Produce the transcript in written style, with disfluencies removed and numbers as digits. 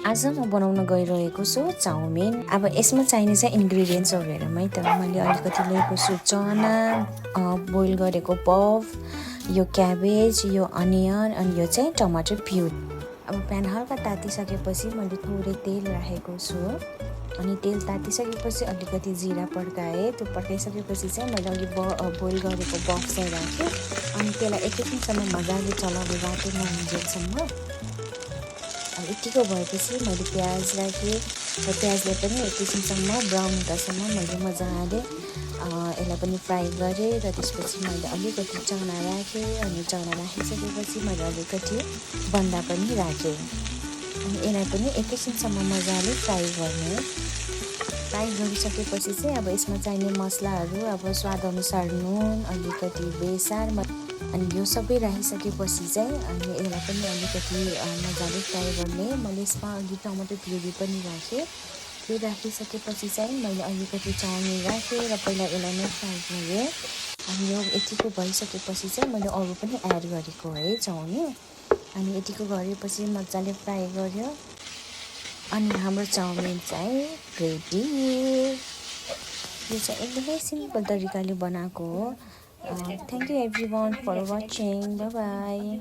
आज म बनाउन गइरहेको छु चाउमिन। अब यसमा चाहिने चाहिँ इन्ग्रिडियन्ट्सहरू हेरौँ है त। मैले अलिकति लिएको छु चना, बोइल गरेको पफ, यो क्याबेज, यो अनियन अनि यो चाहिँ टमाटर प्युरी। अब प्यान हल्का तातिसकेपछि मैले थोरै तेल राखेको छु अनि तेल तातिसकेपछि अलिकति जिरा पड्काएँ। त्यो पड्काइसकेपछि चाहिँ मैले अघि बोइल गरेको बफ चाहिँ राखेँ अनि त्यसलाई एकैछिनसम्म मजाले चलाउँदै राखेँ नहुन्जेलसम्म। अब यतिको भएपछि मैले प्याज राखेँ र प्याजलाई पनि एकैछिनसम्म ब्राउन हुँदासम्म मैले मजाले यसलाई पनि फ्राई गरेँ र त्यसपछि मैले अलिकति चना राखेँ अनि चना राखिसकेपछि मैले अलिकति बन्दा पनि राखेँ अनि यसलाई पनि एकैछिनसम्म मजाले फ्राई गर्ने। फ्राई गरिसकेपछि चाहिँ अब यसमा चाहिने मसलाहरू अब स्वादअनुसार नुन, अलिकति बेसार अनि यो सबै राखिसकेपछि चाहिँ अनि यसलाई पनि अलिकति मजाले फ्राई गर्ने। मैले यसमा अघि टमाटर प्युरी पनि राखेँ। त्यो राखिसकेपछि चाहिँ मैले अलिकति चाउमिन राखेँ र पहिला यसलाई नै फ्राई गरेँ अनि यो यतिको भइसकेपछि चाहिँ मैले अरू पनि एड गरेको है चाउमिन। अनि यतिको गरेपछि मजाले फ्राई गर्यो अनि हाम्रो चाउमिन चाहिँ रेडी। यो चाहिँ एकदमै सिम्पल तरिकाले बनाएको हो। Thank you everyone for watching. Bye bye.